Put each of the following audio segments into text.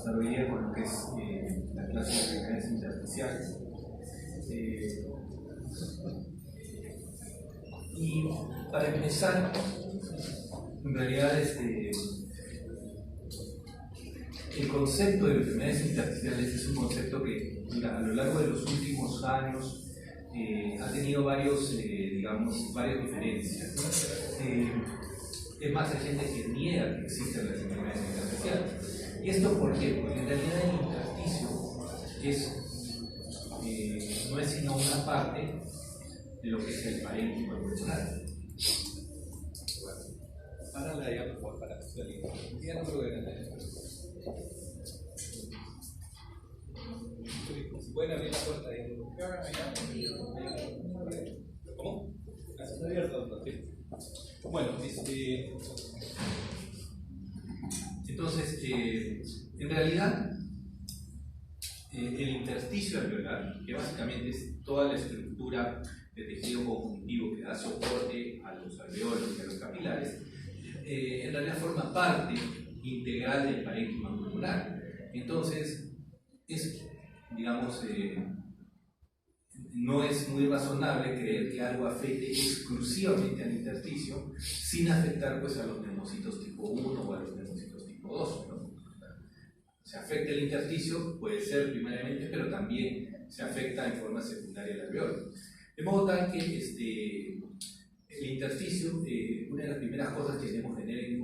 pasar hoy día con lo que es la clase de enfermedades intersticiales. Y para empezar, en realidad el concepto de enfermedades intersticiales es un concepto que a lo largo de los últimos años ha tenido varias diferencias. Es más, hay gente que niega que existen las enfermedades intersticiales. ¿Y esto por qué? Porque en realidad el intersticio no es sino una parte de lo que es el parénquima pulmonar. Para la idea, por favor, para salir. Ya no creo que si pueden abrir la puerta ahí. ¿Cómo? Está abierto. Bueno, entonces, en realidad, el intersticio alveolar, que básicamente es toda la estructura de tejido conjuntivo que da soporte a los alveolos y a los capilares, en realidad forma parte integral del parénquima pulmonar. Entonces, no es muy razonable creer que algo afecte exclusivamente al intersticio sin afectar pues, a los neumocitos tipo 1 o a los neumocitos tipo 2, ¿no? Se afecta el intersticio, puede ser primariamente, pero también se afecta en forma secundaria el alveolo. De modo tal que el intersticio, una de las primeras cosas que debemos tener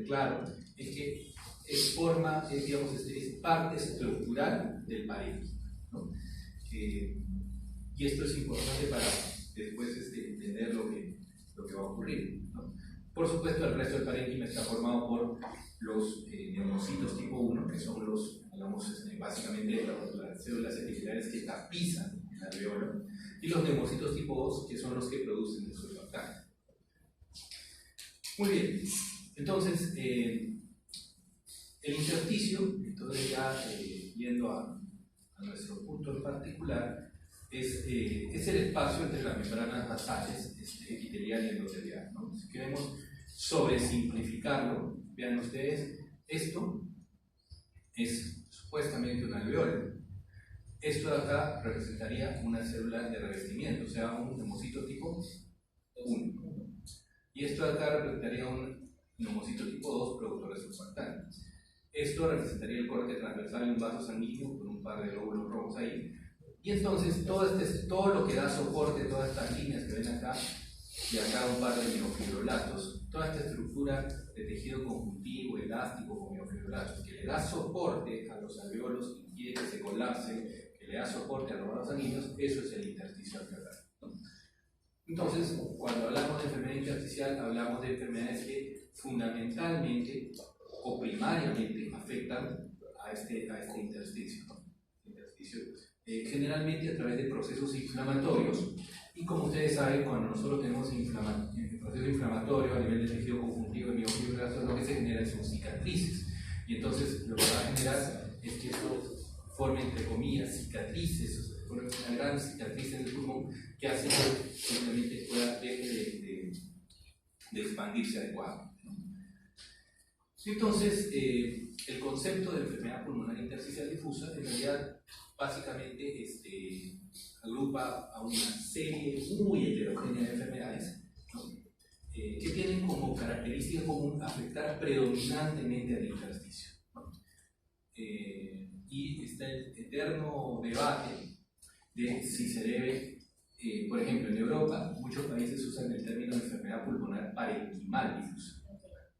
claro es que es parte estructural del parénquima, ¿no? Y esto es importante para después entender lo que va a ocurrir, ¿no? Por supuesto, el resto del parénquima está formado por los neumocitos tipo 1, que son básicamente las células epiteliales que tapizan el alveolo, y los neumocitos tipo 2, que son los que producen el surfactante. Muy bien, entonces, el intersticio, entonces ya yendo a nuestro punto en particular, es el espacio entre las membranas basales epitelial y endotelial, ¿no? Si queremos sobresimplificarlo, vean ustedes, esto es supuestamente un alveolo. Esto de acá representaría una célula de revestimiento, o sea, un neumocito tipo 1. Y esto de acá representaría un neumocito tipo 2, productor de surfactante. Esto representaría el corte transversal de un vaso sanguíneo con un par de lóbulos rojos ahí. Y entonces todo lo que da soporte, todas estas líneas que ven acá, y acá un par de miofibrolatos, toda esta estructura de tejido conjuntivo, elástico con miofibrolatos, que le da soporte a los alveolos, impide que se colapse, que le da soporte a los vasos sanguíneos, eso es el intersticio alveolar, ¿no? Entonces, cuando hablamos de enfermedad intersticial, hablamos de enfermedades que fundamentalmente o primariamente afectan a este intersticio, ¿no? Generalmente a través de procesos inflamatorios, y como ustedes saben, cuando nosotros tenemos proceso inflamatorio a nivel de tejido conjuntivo y miofibrolatos, lo que se genera son cicatrices, y entonces lo que va a generar es que esto forme, entre comillas, cicatrices, forme una gran cicatriz en el pulmón que hace que simplemente pueda deje de expandirse adecuadamente, ¿no? Entonces, el concepto de enfermedad pulmonar intersticial difusa en realidad básicamente agrupa a una serie muy heterogénea de enfermedades, ¿no? Que tienen como característica común afectar predominantemente al intersticio, ¿no? Y está el eterno debate de si se debe, por ejemplo, en Europa muchos países usan el término de enfermedad pulmonar parenquimal difusa,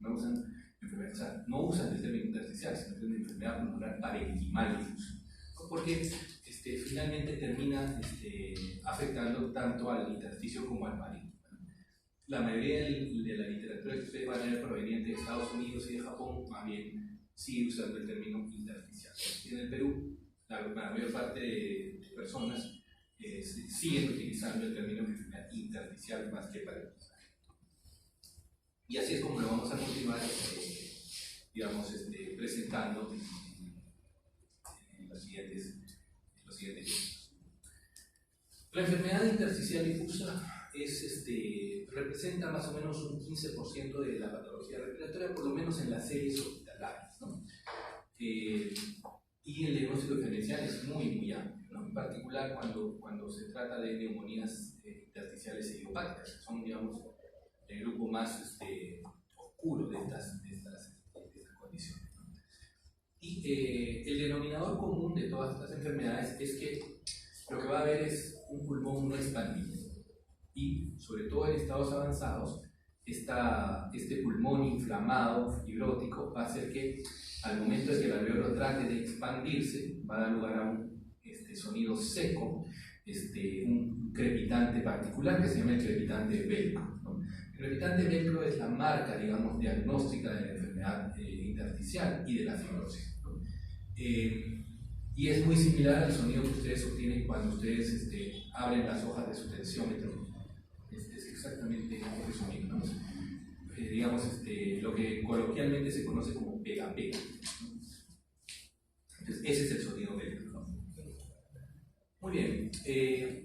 no usan el término intersticial, sino el término de enfermedad pulmonar parenquimal difusa, porque finalmente termina afectando tanto al intersticio como al parénquima. La mayoría de la literatura que ustedes van a ver proveniente de Estados Unidos y de Japón también sigue usando el término intersticial. Y en el Perú, la mayor parte de personas siguen utilizando el término enfermedad intersticial más que parenquimal. Y así es como lo vamos a continuar presentando en los siguientes minutos. La enfermedad intersticial difusa representa más o menos un 15% de la patología respiratoria, por lo menos en las series hospitalarias, ¿no? y el diagnóstico diferencial es muy amplio, ¿no? En particular cuando se trata de neumonías intersticiales idiopáticas, que son, digamos, el grupo más oscuro de estas condiciones, ¿no? Y el denominador común de todas estas enfermedades es que lo que va a haber es un pulmón no expandido, y sobre todo en estados avanzados, este pulmón inflamado, fibrótico, va a hacer que al momento de que el alveolo trate de expandirse, va a dar lugar a un sonido seco, un crepitante particular que se llama el crepitante velcro, ¿no? El crepitante velcro es la marca, digamos, diagnóstica de la enfermedad intersticial y de la fibrosis, ¿no? Y es muy similar al sonido que ustedes obtienen cuando ustedes abren las hojas de su tensiómetro. Es exactamente ese sonido, ¿no? Digamos, lo que coloquialmente se conoce como pega-pega, ¿no? Entonces, ese es el sonido velcro, ¿no? Muy bien.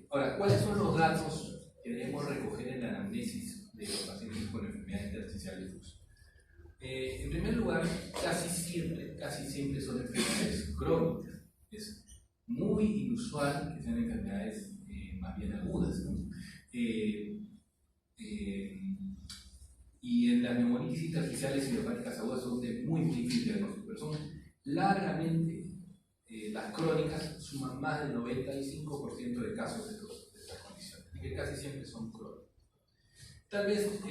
Ahora, ¿cuáles son los datos que debemos recoger en la anamnesis de los pacientes con enfermedad intersticial difusa? En primer lugar, casi siempre son enfermedades crónicas. Es muy inusual que sean enfermedades más bien agudas, ¿no? Y en las neumonitis intersticiales idiopáticas agudas son de muy difícil diagnóstico, pero son largamente las crónicas suman más del 95% de casos de estas condiciones, que casi siempre son crónicas. Tal vez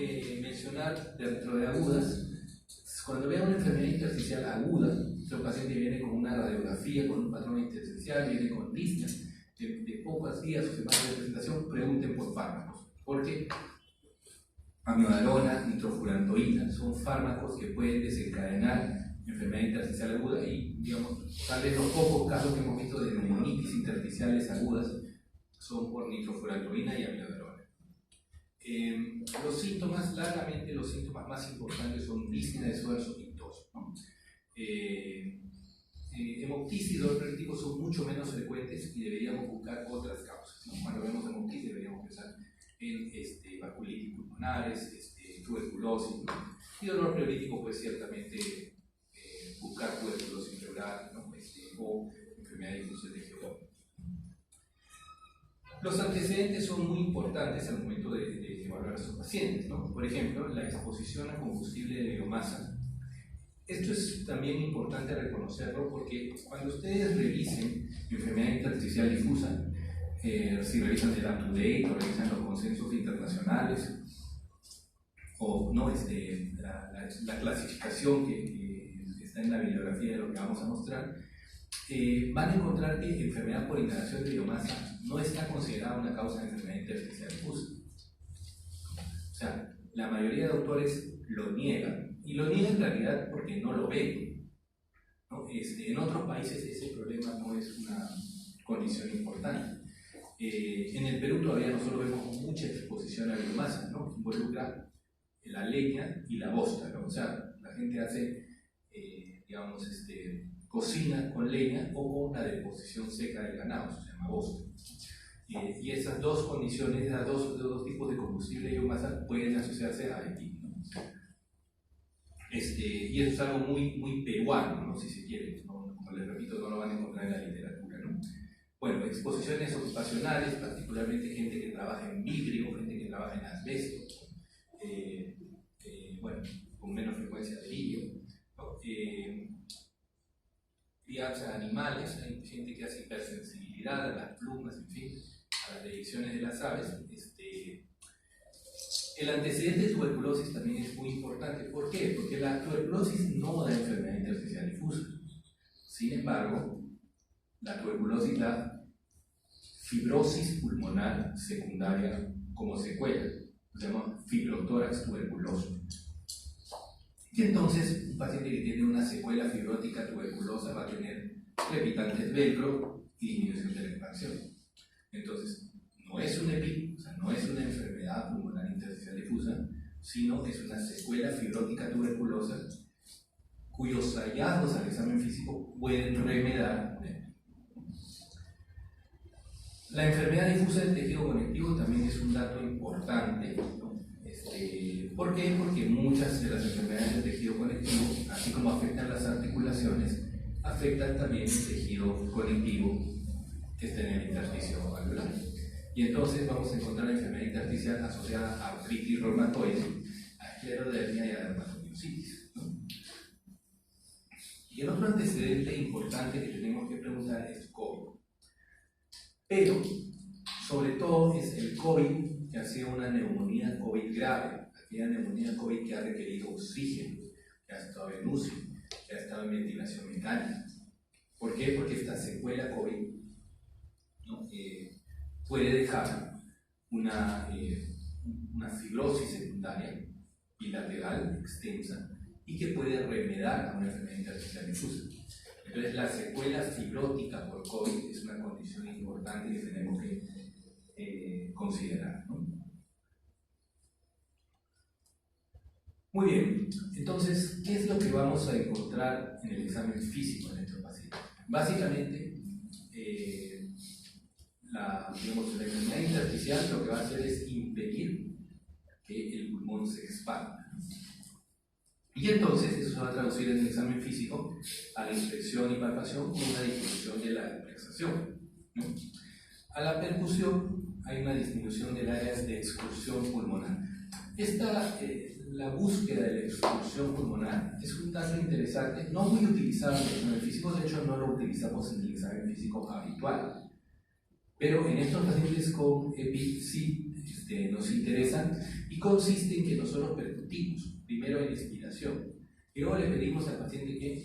mencionar dentro de agudas, cuando vean una enfermedad intersticial aguda, si el paciente viene con una radiografía, con un patrón intersticial, viene con disnea de pocos días o semanas de presentación, pregunten por fármacos, porque amiodarona, nitrofurantoína son fármacos que pueden desencadenar enfermedad intersticial aguda y, digamos, tal vez los pocos casos que hemos visto de neumonitis intersticiales agudas son por nitrofurantoína y amiodarona. Los síntomas, largamente los síntomas más importantes son disnea de esfuerzo y tos, ¿no? Hemoptisis y dolor prolítico son mucho menos frecuentes y deberíamos buscar otras causas, ¿no? Cuando vemos hemoptisis deberíamos pensar en vasculitis pulmonares, tuberculosis, ¿no? Y dolor pleurolítico, pues ciertamente buscar tuberculosis pleural, ¿no? O enfermedad difusa de tejido. Los antecedentes son muy importantes al momento de evaluar a sus pacientes, ¿no? Por ejemplo, la exposición a combustible de biomasa. Esto es también importante reconocerlo porque cuando ustedes revisen enfermedad intersticial difusa, si revisan el UpToDate o revisan los consensos internacionales o no, la clasificación que está en la bibliografía de lo que vamos a mostrar, van a encontrar que enfermedad por inhalación de biomasa no está considerada una causa de enfermedad intersticial difusa. O sea, la mayoría de autores lo niegan, y lo niegan en realidad porque no lo ven, ¿no? En otros países ese problema no es una condición importante. En el Perú todavía nosotros vemos mucha exposición a biomasa, ¿no? Involucra la leña y la bosta, ¿no? O sea, la gente hace, digamos, cocina con leña o con la deposición seca del ganado, se llama bosta. Y esas dos condiciones, esas dos tipos de combustible y biomasa pueden asociarse a EPI, ¿no? Y eso es algo muy peruano, ¿no? Si se quiere, ¿no? Como les repito, no lo van a encontrar en la literatura, ¿no? Bueno, exposiciones ocupacionales, particularmente gente que trabaja en vidrio, gente que trabaja en asbesto, bueno, con menos frecuencia de vidrio, ¿no? Crianza de animales, hay gente que hace hipersensibilidad a las plumas, en fin, a las deyecciones de las aves. El antecedente de tuberculosis también es muy importante. ¿Por qué? Porque la tuberculosis no da enfermedad intersticial difusa. Sin embargo, la tuberculosis da fibrosis pulmonar secundaria como secuela. Se llama fibrotórax tuberculoso. Y entonces, un paciente que tiene una secuela fibrótica tuberculosa va a tener crepitantes velcro y disminución de la expansión. Entonces, no es un EPI, o sea, no es una enfermedad pulmonar intersticial difusa, sino es una secuela fibrótica tuberculosa cuyos hallazgos al examen físico pueden remediar. La enfermedad difusa del tejido conectivo también es un dato importante, ¿no? ¿Por qué? Porque muchas de las enfermedades del tejido conectivo, así como afectan las articulaciones, afectan también el tejido conectivo que está en el intersticio alveolar. Y entonces vamos a encontrar la enfermedad intersticial asociada a artritis reumatoide, a esclerodermia y a dermatomiositis, ¿no? Y el otro antecedente importante que tenemos que preguntar es COVID. Pero, sobre todo, es el COVID que ha sido una neumonía COVID grave, aquella neumonía COVID que ha requerido oxígeno, que ha estado en UCI, que ha estado en ventilación mecánica. ¿Por qué? Porque esta secuela COVID, ¿no? Puede dejar una fibrosis secundaria bilateral extensa y que puede remedar a una enfermedad intersticial difusa. Entonces, la secuela fibrótica por COVID es una condición importante que tenemos que considerar, ¿no? Muy bien, entonces, ¿qué es lo que vamos a encontrar en el examen físico en estos pacientes? Básicamente, la enfermedad intersticial lo que va a hacer es impedir que el pulmón se expanda. Y entonces eso se va a traducir en el examen físico a la inspección y palpación con una disminución de la percusión, ¿no? A la percusión hay una disminución del área de excursión pulmonar. La búsqueda de la excursión pulmonar es un dato interesante, no muy utilizado en el examen físico, de hecho no lo utilizamos en el examen físico habitual. Pero en estos pacientes con EPI sí nos interesan y consiste en que nosotros percutimos primero en inspiración y luego le pedimos al paciente que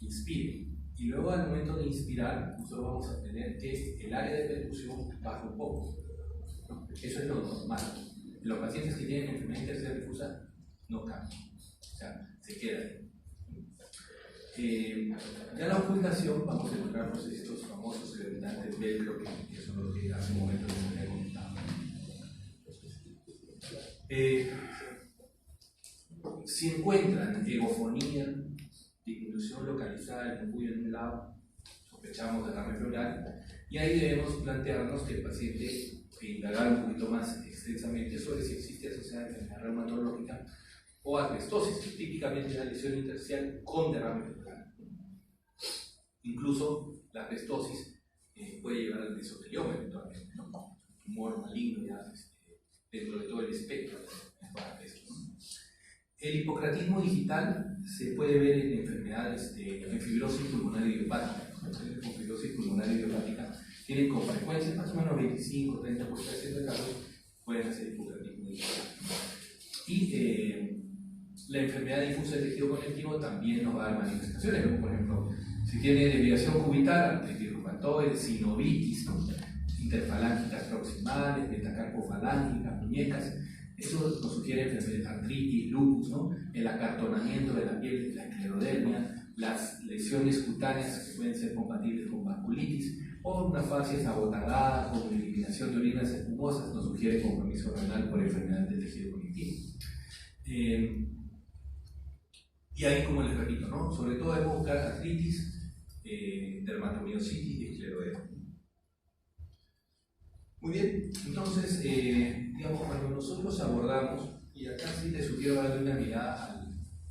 inspire y luego al momento de inspirar nosotros vamos a tener que el área de percusión baje un poco, ¿no? Eso es lo normal. En los pacientes que tienen enfermedad intersticial difusa no cambia, o sea, se queda ahí. Ya en la ocultación vamos a encontrarnos estos famosos debilitantes velcro que son los que hace un momento les había comentado. Si encuentran egofonía, disminución localizada del mercurio en un lado, sospechamos derrame pleural, y ahí debemos plantearnos que el paciente indagar un poquito más extensamente sobre si existe asociada enfermedad reumatológica o asbestosis, que típicamente es la lesión intersticial con derrame pleural. Incluso la asbestosis puede llevar al mesotelioma eventualmente, ¿no? Tumor maligno ya dentro de todo el espectro de asbesto, ¿no? El hipocratismo digital se puede ver en enfermedades en fibrosis pulmonar idiopática. Los pacientes con fibrosis pulmonar idiopática tienen con frecuencia más o menos 25-30% de casos pueden hacer hipocratismo digital. Y la enfermedad difusa del tejido conectivo también nos va a dar manifestaciones, como por ejemplo, si tiene desviación cubital, artritis reumatoide, sinovitis, ¿no? Interfalángitas proximales, metacarpofalángica, muñecas. Eso nos sugiere artritis, lupus, ¿no? El acartonamiento de la piel, la esclerodermia, las lesiones cutáneas que pueden ser compatibles con vasculitis, o una fascia agotagada con eliminación de orinas espumosas nos sugiere compromiso renal por enfermedad del tejido conectivo. Y ahí, como les repito, ¿no? Sobre todo debemos buscar artritis, dermatomiositis y esclerodermia. Muy bien, entonces, digamos, cuando nosotros abordamos, y acá sí les sugiero darle una mirada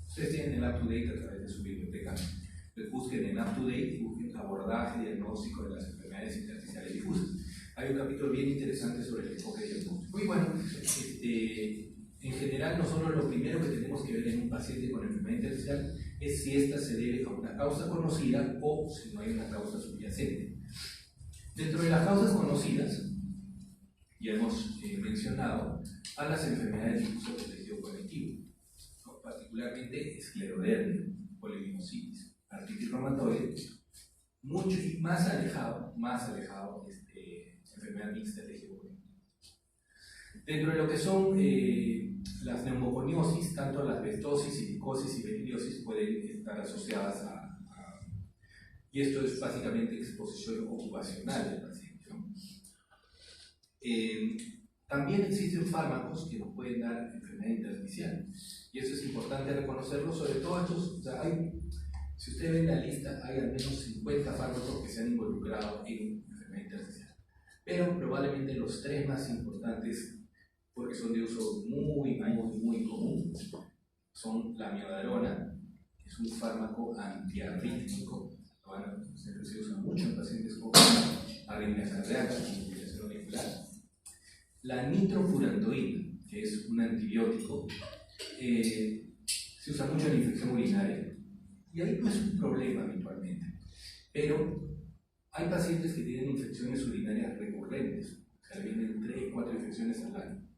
ustedes tienen el UpToDate a través de su biblioteca, les busquen en UpToDate y busquen abordaje diagnóstico de las enfermedades intersticiales difusas. Hay un capítulo bien interesante sobre el enfoque diagnóstico. Y bueno, en general nosotros lo primero que tenemos que ver en un paciente con enfermedad intersticial es si ésta se debe a una causa conocida o si no hay una causa subyacente. Dentro de las causas conocidas, ya hemos mencionado a las enfermedades difusas del tejido conectivo, ¿no? Particularmente esclerodermia, polivinositis, artritis reumatoide, mucho y más alejado enfermedad mixta del tejido conectivo. Dentro de lo que son las neumoconiosis, tanto la asbestosis, silicosis y beriliosis pueden estar asociadas y esto es básicamente exposición ocupacional del paciente, ¿no? También existen fármacos que nos pueden dar enfermedad intersticial y eso es importante reconocerlo, sobre todo estos, o sea, si ustedes ven la lista, hay al menos 50 fármacos que se han involucrado en enfermedad intersticial, pero probablemente los tres más importantes, porque son de uso muy común, son la amiodarona, que es un fármaco antiarrítmico Bueno, se usa mucho en pacientes con arritmias cardíacas y fibrilación auricular. La nitrofurantoína, que es un antibiótico, se usa mucho en infección urinaria y ahí no es un problema habitualmente, pero hay pacientes que tienen infecciones urinarias recurrentes, o sea, vienen 3, 4 infecciones al año.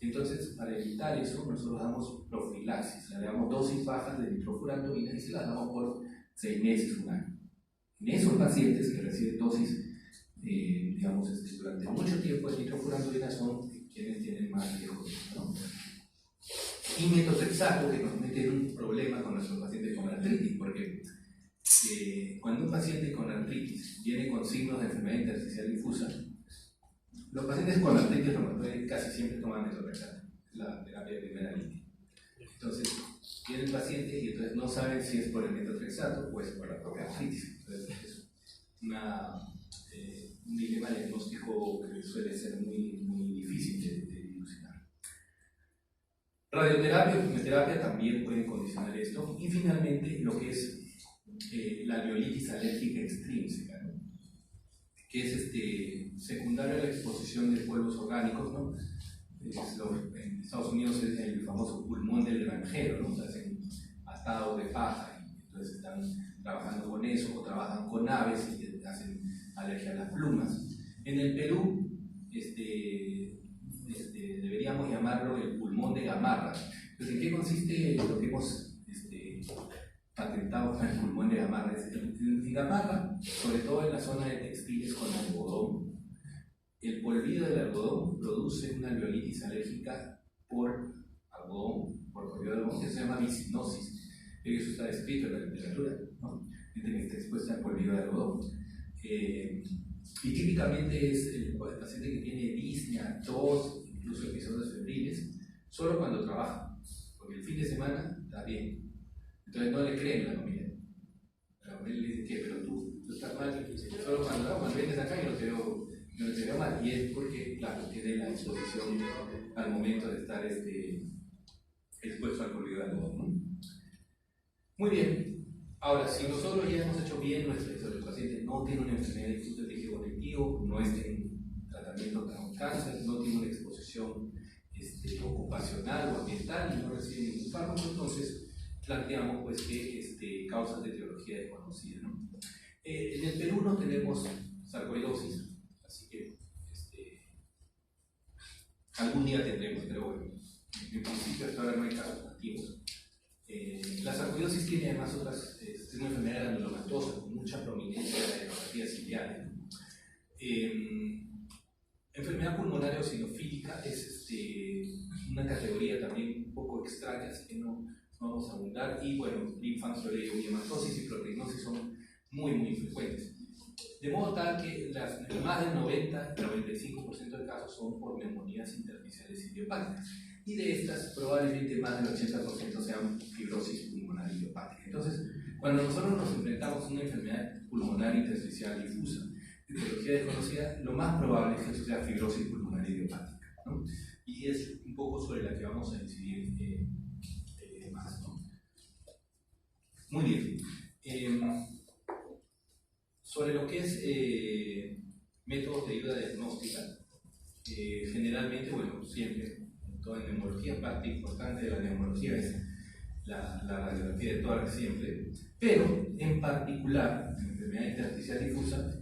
Entonces, para evitar eso, nosotros damos profilaxis, le damos dosis bajas de nitrofurantoína y se las damos por 6 meses, un año. En esos pacientes que reciben dosis, durante mucho tiempo de nitrofurantoína son quienes tienen más riesgo, ¿no? Y metotrexato, que nos mete en un problema con nuestros pacientes con artritis, porque cuando un paciente con artritis viene con signos de enfermedad intersticial difusa, los pacientes con artritis reumatoide casi siempre toman metotrexato, la terapia de primera línea. Entonces, viene el paciente y entonces no saben si es por el metotrexato o es por la propia artritis. Entonces, es un dilema diagnóstico que suele ser muy, muy difícil de dilucidar. Radioterapia y quimioterapia también pueden condicionar esto. Y finalmente, lo que es la alveolitis alérgica extrínseca, ¿no? Que es secundaria a la exposición de polvos orgánicos, ¿no? En Estados Unidos es el famoso pulmón del granjero, ¿no? Se hacen atados de paja y entonces están trabajando con eso, o trabajan con aves y hacen alergia a las plumas. En el Perú deberíamos llamarlo el pulmón de gamarra. Entonces, ¿en qué consiste lo que hemos patentado con el pulmón de gamarra? En gamarra, sobre todo en la zona de textiles con algodón, el polvillo del algodón produce una alveolitis alérgica por algodón, por polvillo de algodón, que se llama vicinosis. Eso está descrito en la literatura, ¿no? Gente que está expuesta al polvillo de algodón. Y típicamente es el paciente que tiene disnea, tos, incluso episodios febriles, solo cuando trabaja, porque el fin de semana está bien. Entonces no le creen a la familia. La familia le dice que, pero tú estás mal, solo cuando vienes acá yo no te veo mal. Y es porque, claro, tiene la exposición al momento de estar expuesto al polvillo de algodón, ¿no? Muy bien. Ahora, si nosotros ya hemos hecho bien nuestra historia, el paciente no tiene una enfermedad de difuso de tejido conectivo, no está en tratamiento para cáncer, no tiene una exposición ocupacional o ambiental y no recibe ningún fármaco, entonces planteamos pues que causas de etiología desconocida, ¿no? En el Perú no tenemos sarcoidosis, así que algún día tendremos, pero bueno, en principio hasta ahora no hay casos activos. La sarcoidosis tiene además es una enfermedad granulomatosa con mucha prominencia de la neuropatía ciliar. Enfermedad pulmonar eosinofílica es una categoría también un poco extraña, así que no vamos a abundar. Y bueno, linfangioliomatosis y proteinosis son muy, muy frecuentes. De modo tal que más del 90-95% de casos son por neumonías intersticiales idiopáticas. Y de estas, probablemente más del 80% sean fibrosis pulmonar idiopática. Entonces, cuando nosotros nos enfrentamos a una enfermedad pulmonar intersticial difusa, de etiología desconocida, lo más probable es que eso sea fibrosis pulmonar idiopática, ¿no? Y es un poco sobre la que vamos a incidir más, ¿no? Muy bien. Sobre lo que es métodos de ayuda diagnóstica, generalmente, bueno, siempre, en toda neumología, parte importante de la neumología es la radiografía de tórax siempre, pero en particular, en enfermedad intersticial difusa,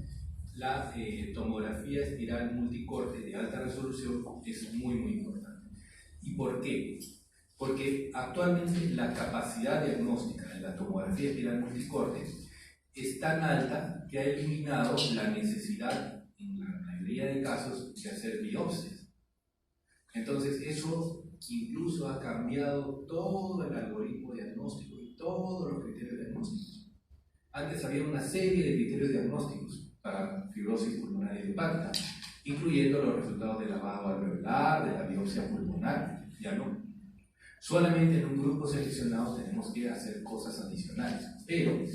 la tomografía espiral multicorte de alta resolución es muy, muy importante. ¿Y por qué? Porque actualmente la capacidad diagnóstica de la tomografía espiral multicorte es tan alta que ha eliminado la necesidad, en la mayoría de casos, de hacer biopsias. Entonces, eso incluso ha cambiado todo el algoritmo diagnóstico y todos los criterios diagnósticos. Antes había una serie de criterios diagnósticos para fibrosis pulmonar idiopática, incluyendo los resultados del lavado alveolar, de la biopsia pulmonar. Ya no. Solamente en un grupo seleccionado tenemos que hacer cosas adicionales, pero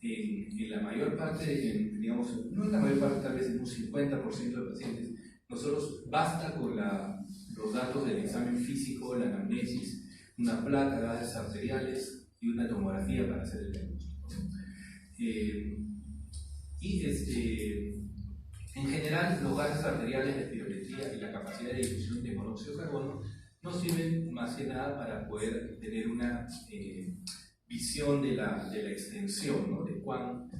en la mayor parte, digamos, no en la mayor parte, tal vez en un 50% de pacientes, nosotros basta con los datos del examen físico, la anamnesis, una placa de gases arteriales y una tomografía para hacer el diagnóstico. Y en general, los gases arteriales de espirometría y la capacidad de difusión de monóxido de carbono no sirven más que nada para poder tener una visión de la extensión, ¿no? de cuán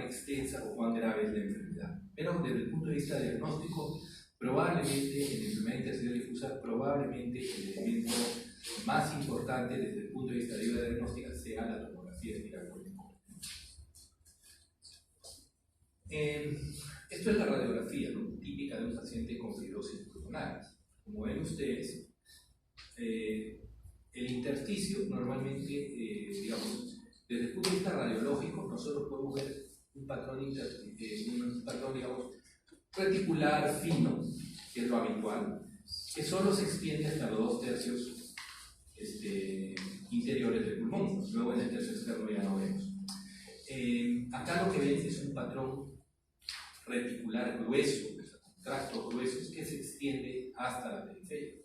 extensa o cuán grave es la enfermedad. Pero desde el punto de vista diagnóstico, probablemente en la enfermedad intersticial difusa, probablemente el elemento más importante desde el punto de vista de ayuda diagnóstica sea la tomografía espiral cortical. Esto es la radiografía, ¿no? Típica de un paciente con fibrosis pulmonar. Como ven ustedes, el intersticio normalmente, digamos, desde el punto de vista radiológico, nosotros podemos ver un patrón, digamos, reticular fino, que es lo habitual, que solo se extiende hasta los 2/3 interiores del pulmón. Luego en el tercio externo ya no vemos. Acá lo que ven es un patrón reticular grueso, con tractos gruesos que se extiende hasta la periferia.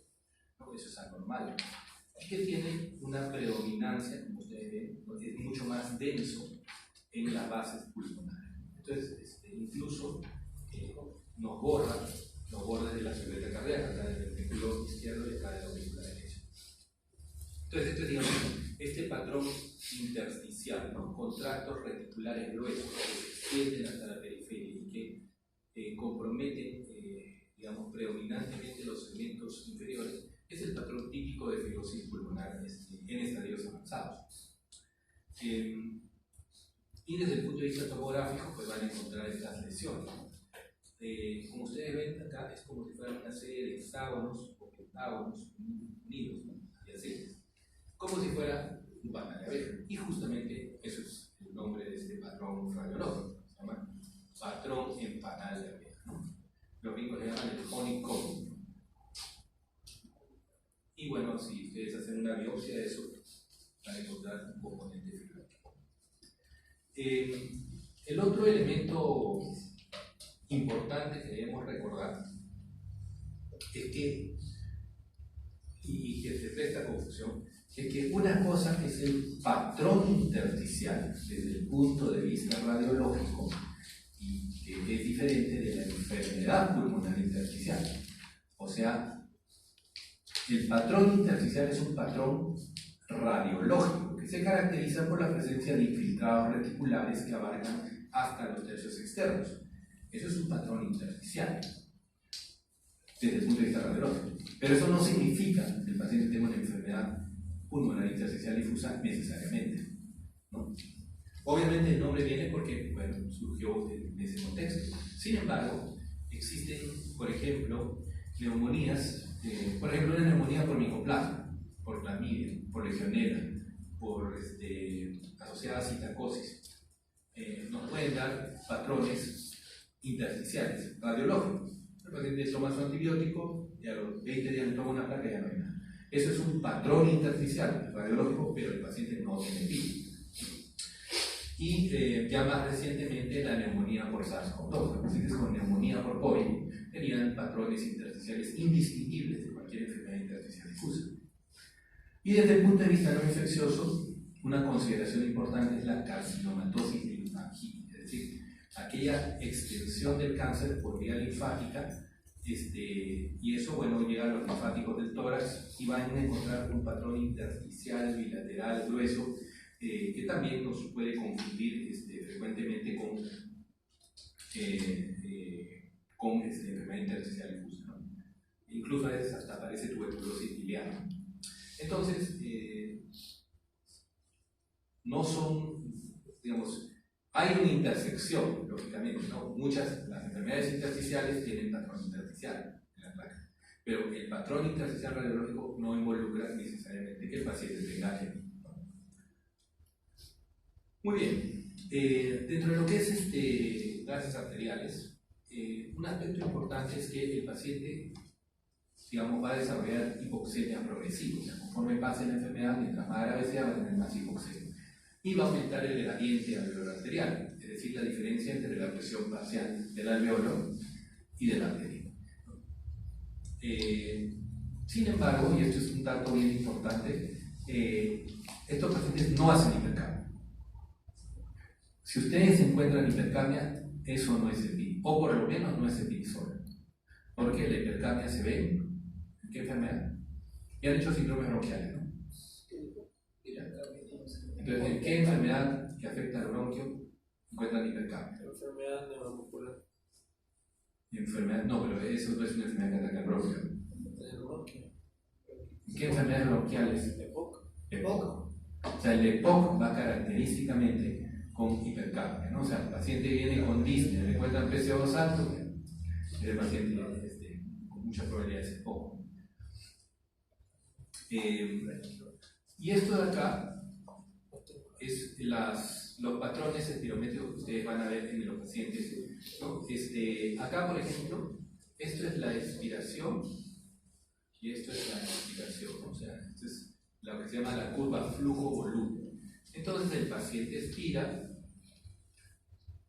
¿No? Eso es anormal. Y que tiene una predominancia, como ustedes ven, es mucho más denso en las bases pulmonares. Entonces, incluso nos borra los bordes de la silueta cardíaca, acá del ventrículo izquierdo y acá de la aurícula derecha. Entonces, digamos, este patrón intersticial, ¿no? Con tractos reticulares gruesos que se extienden hasta la periferia y que comprometen, digamos, predominantemente los segmentos inferiores, es el patrón típico de fibrosis pulmonar en estadios avanzados. Y desde el punto de vista tomográfico, pues van a encontrar estas lesiones. Como ustedes ven acá, es como si fuera una serie de hexágonos o pentágonos unidos, ¿no? Y así, como si fuera un panal de abeja. Y justamente eso es el nombre de este patrón radiológico, se llama patrón en panal de abeja, ¿no? Los gringos le llaman el honeycomb. Y bueno, si ustedes hacen una biopsia de eso, van a encontrar un componente fibroso. El otro elemento importante que debemos recordar es que, y que se presta confusión, es que una cosa es el patrón intersticial desde el punto de vista radiológico y que es diferente de la enfermedad pulmonar intersticial. O sea, el patrón intersticial es un patrón radiológico que se caracteriza por la presencia de infiltrados reticulares que abarcan hasta los tercios externos. Eso es un patrón intersticial desde el punto de vista radiológico. Pero eso no significa que el paciente tenga una enfermedad pulmonar intersticial difusa necesariamente, ¿no? Obviamente el nombre viene porque, bueno, surgió en ese contexto. Sin embargo, existen, por ejemplo, neumonías, por ejemplo, una neumonía por micoplasma, por clamidia, por legionela, por asociada a citacosis. Nos pueden dar patrones intersticiales, radiológicos. El paciente toma su antibiótico y a los 20 días le toma una placa y ya no hay nada. Eso es un patrón intersticial, radiológico, pero el paciente no tiene PIB. Y ya más recientemente la neumonía por SARS-CoV-2. Los pacientes con neumonía por COVID tenían patrones intersticiales indistinguibles de cualquier enfermedad intersticial difusa. Y desde el punto de vista no infeccioso, una consideración importante es la carcinomatosis linfática, es decir, aquella extensión del cáncer por vía linfática, y eso, bueno, llega a los linfáticos del tórax y van a encontrar un patrón intersticial bilateral grueso que también nos puede confundir frecuentemente con enfermedad intersticial difusa, ¿no? Incluso a veces hasta aparece tuberculosis biliar. Entonces, no son, digamos, hay una intersección, lógicamente, ¿no? Las enfermedades intersticiales tienen patrón intersticial en la placa, pero el patrón intersticial radiológico no involucra necesariamente que el paciente tenga EMI, ¿no? Muy bien, dentro de lo que es gases arteriales, un aspecto importante es que el paciente, digamos, va a desarrollar hipoxemia progresiva. O sea, conforme pase la enfermedad, mientras más grave sea, va a tener más hipoxemia. Y va a aumentar el gradiente alveolar arterial, es decir, la diferencia entre la presión parcial del alveolo y de la arteria. Sin embargo, y esto es un dato bien importante, estos pacientes no hacen hipercambio. Si ustedes encuentran hipercapnia, eso no es EPI, o por lo menos no es epidisol. Porque la hipercapnia se ve en qué enfermedad. Ya han dicho síndromes bronquiales, ¿no? Entonces, ¿en qué enfermedad que afecta al bronquio encuentran hipercapnia? Enfermedad neuromuscular. Enfermedad, no, pero eso no es una enfermedad que ataca el bronquio. El bronquio. ¿Qué enfermedades bronquiales? EPOC. EPOC. O sea, el EPOC va característicamente con hipercapnia, ¿no? O sea, el paciente viene con disnea, le encuentran PCO2 alto, es el paciente con mucha probabilidad de EPOC. Y esto de acá es los patrones espirométricos que ustedes van a ver en los pacientes, ¿no? Acá, por ejemplo, esto es la expiración y esto es la expiración, ¿no? O sea, esto es lo que se llama la curva flujo-volumen. Entonces el paciente expira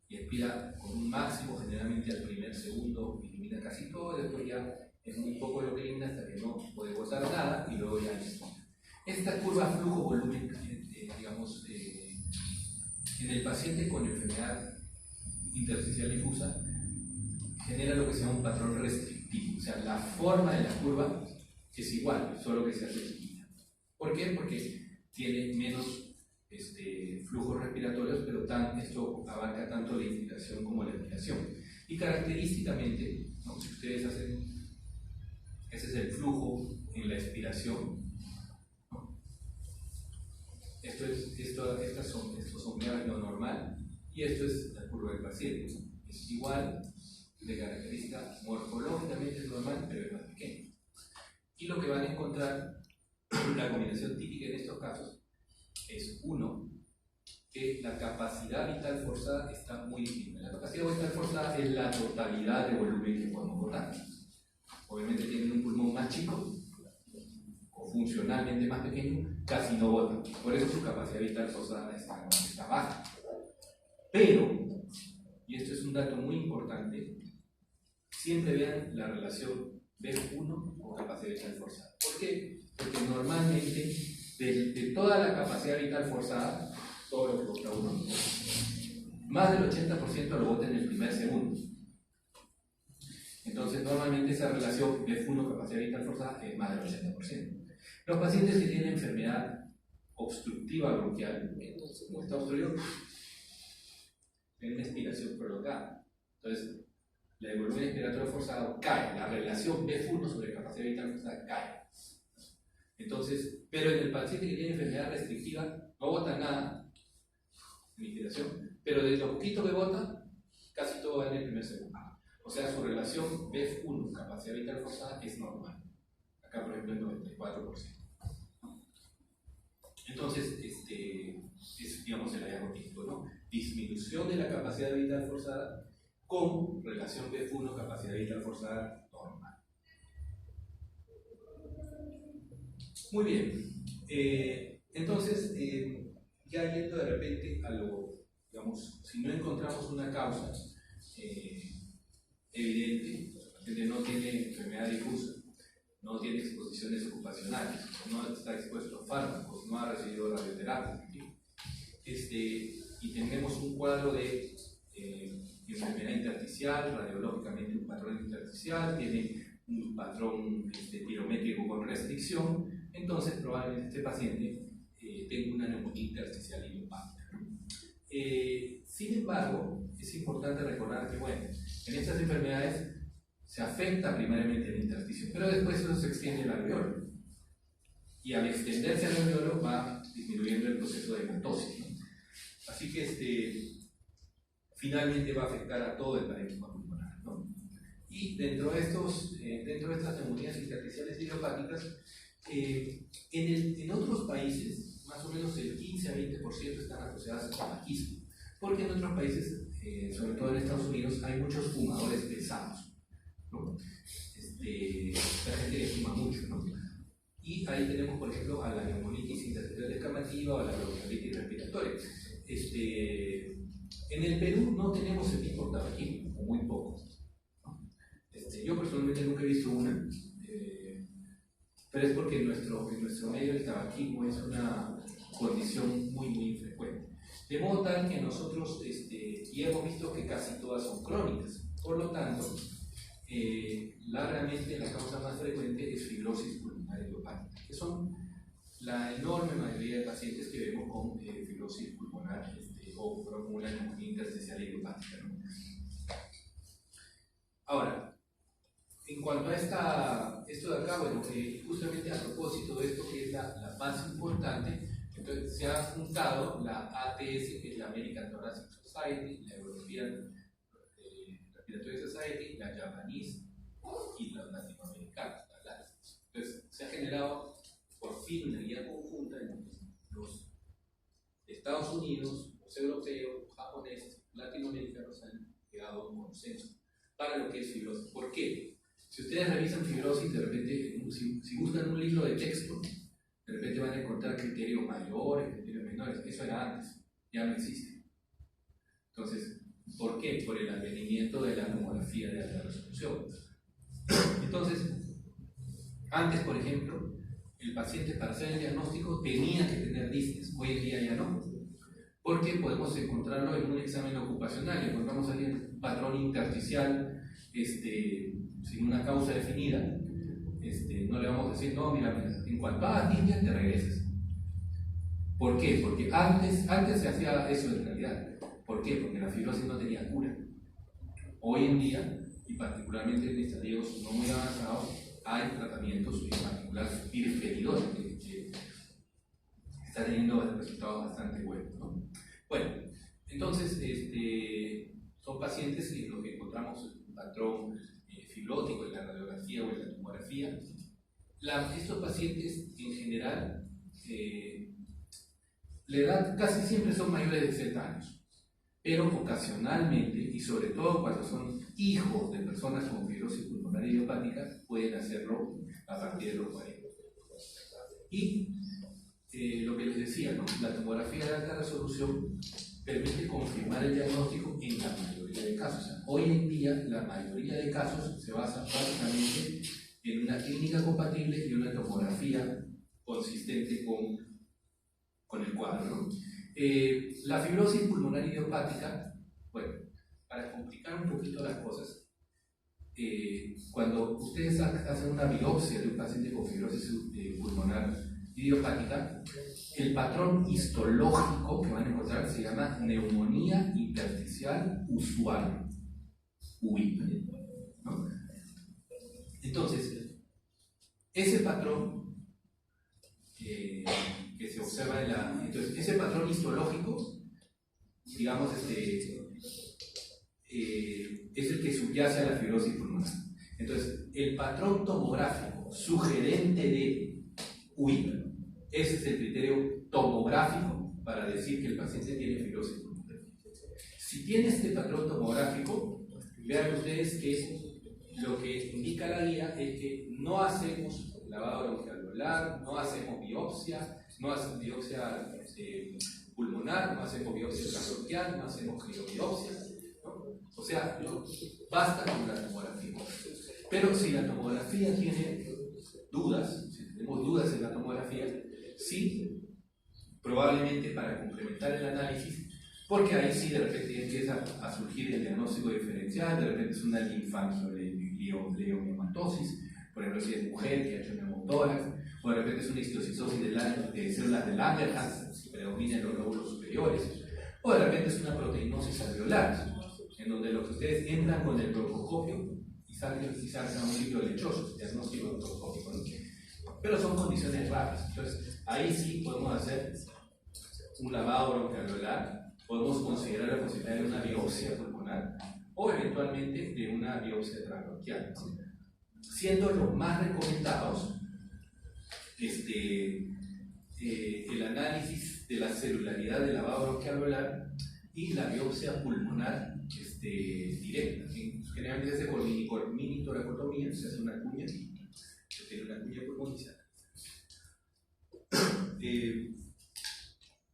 y expira con un máximo, generalmente al primer segundo elimina casi todo, después ya es muy poco lo que elimina hasta que no puede botar nada y luego ya expira. Esta curva flujo-volumen, digamos, en el paciente con enfermedad intersticial difusa, genera lo que se llama un patrón restrictivo. O sea, la forma de la curva es igual, solo que se hace chiquita. ¿Por qué? Porque tiene menos flujos respiratorios, pero esto abarca tanto la inspiración como la expiración. Y característicamente, ¿no? Si ustedes hacen, ese es el flujo en la expiración, ¿no? Estos son graves lo normal, y esto es la curva del paciente. Es igual, de característica morfológicamente es normal, pero es más pequeño. Y lo que van a encontrar, la combinación típica en estos casos, es uno, que la capacidad vital forzada está muy distinta. La capacidad vital forzada es la totalidad de volumen que podemos botar. Obviamente tienen un pulmón más chico, o funcionalmente más pequeño, casi no botan. Por eso su capacidad vital forzada está baja. Pero, y esto es un dato muy importante, siempre vean la relación B1 con capacidad vital forzada. ¿Por qué? Porque normalmente de toda la capacidad vital forzada, todo lo que bota uno, más del 80% lo bota en el primer segundo. Entonces normalmente esa relación B1 capacidad vital forzada es más del 80%. Los pacientes que tienen enfermedad obstructiva bronquial, como está obstruido, tienen una expiración prolongada. Entonces, el volumen expiratorio forzado cae, la relación B1 sobre capacidad vital forzada cae. Entonces, pero en el paciente que tiene enfermedad restrictiva no bota nada en inspiración, pero de lo poquito que bota, casi todo va en el primer segundo. O sea, su relación B1 capacidad vital forzada es normal. Acá, por ejemplo, el 94%. Entonces, es, digamos, el diagnóstico, ¿no? Disminución de la capacidad vital forzada con relación B1 capacidad vital forzada normal. Muy bien. Entonces, ya yendo de repente a lo, digamos, si no encontramos una causa evidente, el paciente no tiene enfermedad difusa, no tiene exposiciones ocupacionales, no está expuesto a fármacos, no ha recibido radioterapia, y tenemos un cuadro de enfermedad intersticial, radiológicamente un patrón intersticial, tiene un patrón pirométrico con restricción, entonces probablemente este paciente tenga una neumonía intersticial idiopática. Sin embargo, es importante recordar que, bueno, en estas enfermedades se afecta primariamente el intersticio, pero después eso se extiende al alveolo. Y al extenderse al alveolo va disminuyendo el proceso de hematosis, ¿no? Así que finalmente va a afectar a todo el parénquima pulmonar, ¿no? Y dentro de estas neumonías intersticiales idiopáticas, en otros países, más o menos el 15 a 20% están asociadas al tabaquismo, porque en otros países, sobre todo en Estados Unidos, hay muchos fumadores pesados, ¿no? La gente que fuma mucho, ¿no? Y ahí tenemos, por ejemplo, a la neumonitis intersticial descamativa o a la bronquiolitis respiratoria. En el Perú no tenemos EPI por tabaquismo, o muy poco, ¿no? Yo personalmente nunca he visto una, pero es porque en nuestro medio el tabaquismo es una condición muy, muy infrecuente. De modo tal que nosotros y hemos visto que casi todas son crónicas. Por lo tanto, largamente la causa más frecuente es fibrosis pulmonar idiopática, que son la enorme mayoría de pacientes que vemos con fibrosis pulmonar o con una neumonía intersticial idiopática, ¿no? Ahora, en cuanto a esto de acá, bueno, justamente a propósito de esto, que es la más importante, entonces se ha juntado la ATS, que es la American Thoracic Society, la European Respiratory Society, la Japanese y la latinoamericana. Entonces se ha generado por fin una guía conjunta en los Estados Unidos, los europeos, los japoneses, los latinoamericanos han llegado a un consenso para lo que es fibrosis. ¿Por qué? Si ustedes revisan fibrosis, de repente, si buscan un libro de texto, de repente van a encontrar criterios mayores, criterios menores. Eso era antes, ya no existe. Entonces, ¿por qué? Por el advenimiento de la tomografía de alta resolución. Entonces, antes, por ejemplo, el paciente para hacer el diagnóstico tenía que tener disques, hoy en día ya no. Porque podemos encontrarlo en un examen ocupacional, encontramos ahí un patrón intersticial sin una causa definida. No le vamos a decir, no, mira, en cuanto a disney te regresas. ¿Por qué? Porque antes se hacía eso en realidad. ¿Por qué? Porque la fibrosis no tenía cura. Hoy en día, y particularmente en estadios no muy avanzados, hay tratamientos, en particular pirfenidol, que está teniendo resultados bastante buenos, ¿no? Bueno, entonces son pacientes en los que encontramos un patrón fibrótico en la radiografía o en la tomografía. Estos pacientes en general, la edad casi siempre son mayores de 60 años, pero ocasionalmente, y sobre todo cuando son hijos de personas con fibrosis pulmonar idiopática, pueden hacerlo a partir de los 40. Y lo que les decía, ¿no? La tomografía de alta resolución permite confirmar el diagnóstico en la mayoría de casos. O sea, hoy en día la mayoría de casos se basa básicamente en una clínica compatible y una tomografía consistente con el cuadro, ¿no? La fibrosis pulmonar idiopática, bueno, para complicar un poquito las cosas, cuando ustedes hacen una biopsia de un paciente con fibrosis pulmonar idiopática, el patrón histológico que van a encontrar se llama neumonía intersticial usual, UIP, ¿no? Entonces, ese patrón que se observa entonces, ese patrón histológico, digamos, es el que subyace a la fibrosis pulmonar. Entonces, el patrón tomográfico sugerente de UIP, ese es el criterio tomográfico para decir que el paciente tiene fibrosis pulmonar. Si tiene este patrón tomográfico, vean ustedes que lo que indica la guía es que no hacemos lavado bronquialveolar, no hacemos biopsia, no hacemos biopsia pulmonar, no hacemos biopsia transbronquial, no hacemos girobiopsia, ¿no? O sea, basta con la tomografía. Pero si la tomografía tiene dudas, si tenemos dudas en la tomografía, sí, probablemente para complementar el análisis, porque ahí sí de repente empieza a surgir el diagnóstico diferencial, de repente es una linfangioliomatosis, por ejemplo si es mujer que ha hecho neumotórax, o de repente es una histocistosis de células de Langerhans, si predomina en los lóbulos superiores, o de repente es una proteinosis alveolar, en donde lo que ustedes entran con el broncoscopio y sacan un libro lechoso, diagnóstico broncoscópico, ¿no? Pero son condiciones raras. Entonces, ahí sí podemos hacer un lavado bronquialveolar, podemos considerar la posibilidad de una biopsia pulmonar o eventualmente de una biopsia transbronquial, ¿no? Siendo los más recomendados el análisis de la celularidad del lavado bronquialveolar y la biopsia pulmonar directa. Generalmente se hace por mini toracotomía, se hace una cuña, se tiene una cuña pulmonar.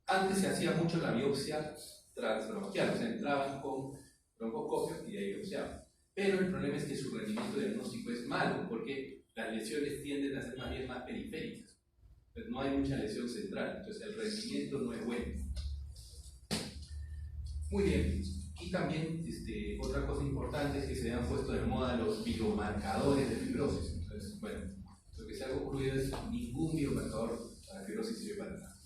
Antes se hacía mucho la biopsia transbronquial, o sea, entraban con broncoscopio y ahí biopsiaban. Pero el problema es que su rendimiento diagnóstico es malo, porque las lesiones tienden a ser más bien más periféricas. Pues no hay mucha lesión central, entonces el rendimiento no es bueno. Muy bien. Y también otra cosa importante es que se han puesto de moda los biomarcadores de fibrosis. Entonces, bueno, lo que se ha concluido es que ningún biomarcador para fibrosis sirve para nada.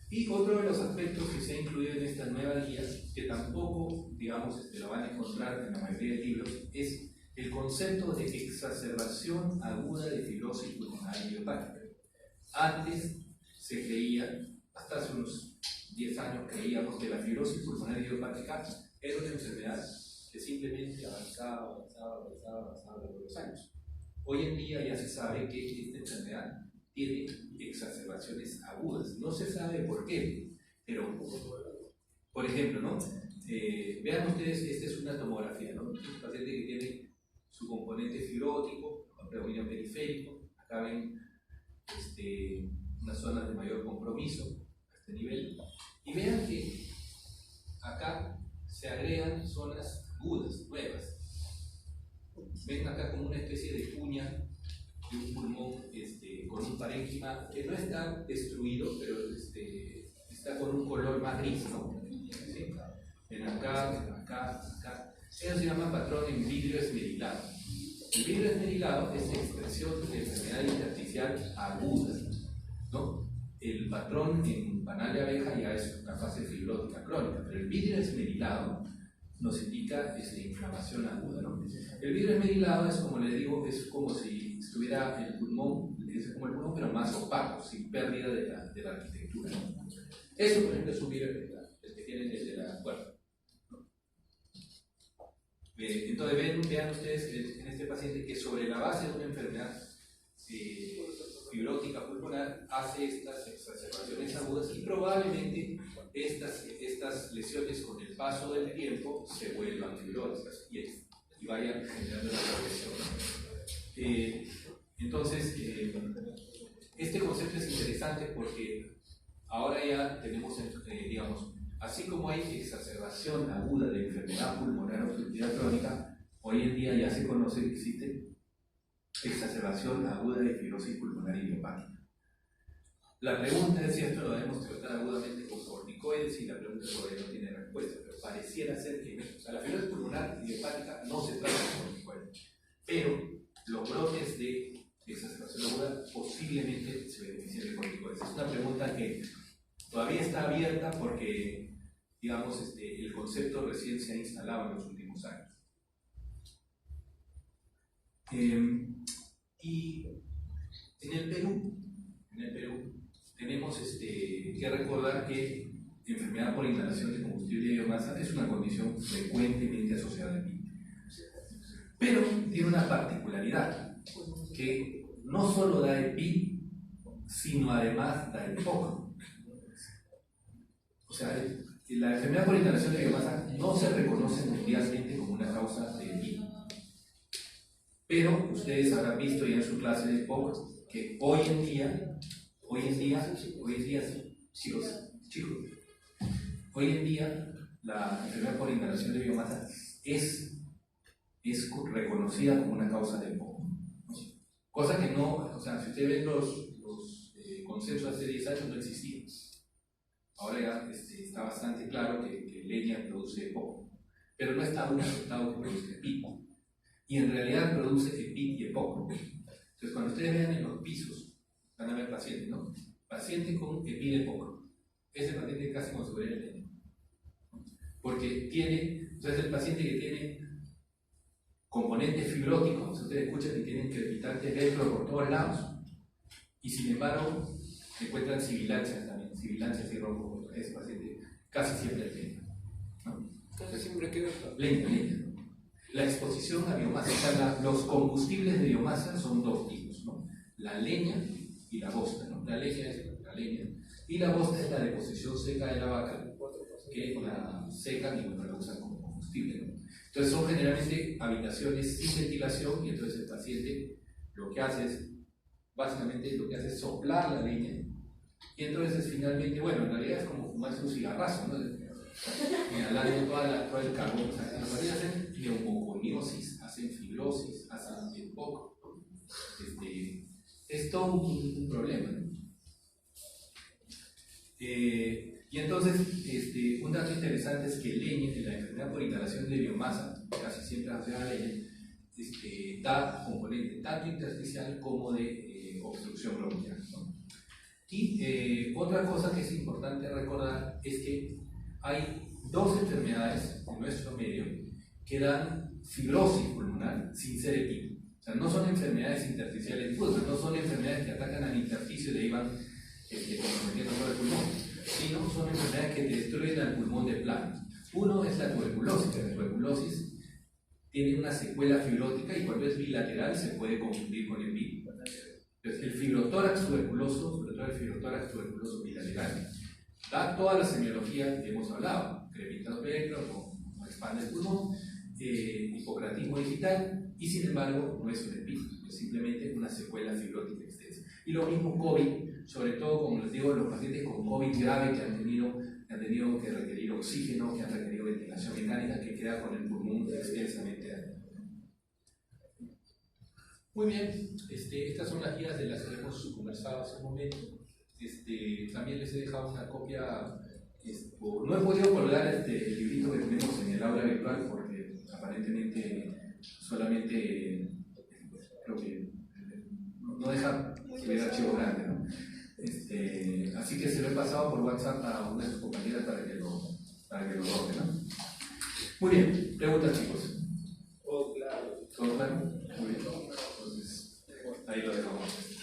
Y otro de los aspectos que se ha incluido en esta nueva guía, que tampoco, digamos, lo van a encontrar en la mayoría de libros, es el concepto de exacerbación aguda de fibrosis pulmonar idiopática. Antes se creía, hasta hace unos 10 años creíamos que la fibrosis pulmonar idiopática era una enfermedad que simplemente avanzaba con los años. Hoy en día ya se sabe que esta enfermedad tiene exacerbaciones agudas. No se sabe por qué, pero, por ejemplo, ¿no? Vean ustedes, esta es una tomografía, ¿no? Un paciente que tiene su componente fibrótico, predominio periférico, acá ven unas zonas de mayor compromiso a este nivel, y vean que acá se agregan zonas agudas, nuevas. Ven acá como una especie de cuña de un pulmón con un parénquima que no está destruido, pero está con un color más gris, ¿no? ¿Sí? Ven acá. Eso se llama patrón en vidrio esmerilado. El vidrio esmerilado es expresión de enfermedad intersticial aguda, ¿no? El patrón en panal de abeja ya es una fase fibrótica crónica, pero el vidrio esmerilado nos indica inflamación aguda, ¿no? El vidrio esmerilado es, como les digo, es como si estuviera el pulmón, es como el pulmón, pero más opaco, sin pérdida de la arquitectura, ¿no? Eso, por ejemplo, es un vidrio esmerilado, el que tienen desde la cuerda. Entonces vean ustedes en este paciente que sobre la base de una enfermedad fibrótica pulmonar hace estas exacerbaciones agudas y probablemente estas lesiones con el paso del tiempo se vuelvan fibrosas y vayan generando la progresión. Entonces, este concepto es interesante porque ahora ya tenemos, digamos, así como hay exacerbación aguda de enfermedad pulmonar obstructiva crónica, hoy en día ya se conoce que existe exacerbación aguda de fibrosis pulmonar idiopática. La pregunta es si esto lo debemos tratar agudamente con corticoides y la pregunta todavía no tiene respuesta, pero pareciera ser que no. O sea, la fibrosis pulmonar idiopática no se trata con corticoides, pero los brotes de exacerbación aguda posiblemente se beneficien de corticoides. Es una pregunta que todavía está abierta porque, digamos, el concepto recién se ha instalado en los últimos años. Y en el Perú tenemos que recordar que enfermedad por inhalación de combustible de biomasa es una condición frecuentemente asociada al PIB. Pero tiene una particularidad, que no solo da EPI, sino además da EPOC. O sea, la enfermedad por inhalación de biomasa no se reconoce mundialmente como una causa de EPI. Pero ustedes habrán visto ya en su clase de EPOC que hoy en día, chicos, hoy en día la enfermedad por inhalación de biomasa es reconocida como una causa de EPOC. Cosa que no, o sea, si ustedes ven los consensos hace 10 años no existían. Ahora ya está bastante claro que leña produce EPOC, pero no está aún aceptado que produce EPIC. Y en realidad produce EPIC y EPOC. Entonces, cuando ustedes vean en los pisos, van a ver pacientes, ¿no? Paciente con EPIC y EPOC. Ese paciente casi como si fuera leña. Porque tiene, entonces el paciente que tiene componentes fibróticos, ustedes escuchan que tienen crepitantes dentro por todos lados, y sin embargo encuentran sibilancias también, sibilancias y rojo, ese paciente casi siempre es leña, ¿no? Casi siempre queda leña. La exposición a biomasa, o sea, los combustibles de biomasa son dos tipos, ¿no? La leña y la bosta, ¿no? La leña es la leña, y la bosta es la deposición seca de la vaca, que la secan y la usan como combustible, ¿no? Entonces son generalmente habitaciones sin ventilación y entonces el paciente lo que hace es, básicamente lo que hace es soplar la leña y entonces finalmente, bueno, en realidad es como fumarse un cigarrazo, ¿no? Inhalando todo el carbón. O sea, los pacientes hacen neumoconiosis, hacen fibrosis, hacen EPOC. Es todo un problema, ¿no? Y Y entonces, un dato interesante es que el leñe, la enfermedad por inhalación de biomasa, casi siempre asociada a leñe, da componente tanto intersticial como de obstrucción bronquial, ¿no? Y otra cosa que es importante recordar es que hay dos enfermedades en nuestro medio que dan fibrosis pulmonar sin ser EPI. O sea, no son enfermedades intersticiales, pues, no son enfermedades que atacan al intersticio y de ahí van comprometiendo todo el pulmón, sino son enfermedades que destruyen al pulmón de plano. Uno es la tuberculosis. La tuberculosis tiene una secuela fibrótica y cuando es bilateral se puede confundir con el PIB. Entonces, el fibrotórax tuberculoso, sobre todo el fibrotórax tuberculoso bilateral, da toda la semiología que hemos hablado: crepita espectro, no expande el pulmón, hipocratismo digital, y sin embargo no es un EPI, es simplemente una secuela fibrótica extensa. Y lo mismo COVID, sobre todo, como les digo, los pacientes con COVID grave que han tenido que requerir oxígeno, que han requerido ventilación mecánica, que queda con el pulmón extensamente dañado. Muy bien, estas son las guías de las que hemos conversado hace un momento. También les he dejado una copia. No he podido colgar el librito que tenemos en el aula virtual porque aparentemente solamente creo que no deja subir archivos grandes, ¿no? Así que se lo he pasado por WhatsApp a una de sus compañeras para que lo borre, ¿no? Muy bien, preguntas, chicos. Oh, claro. ¿Todo claro? Muy bien. Entonces, ahí lo dejamos.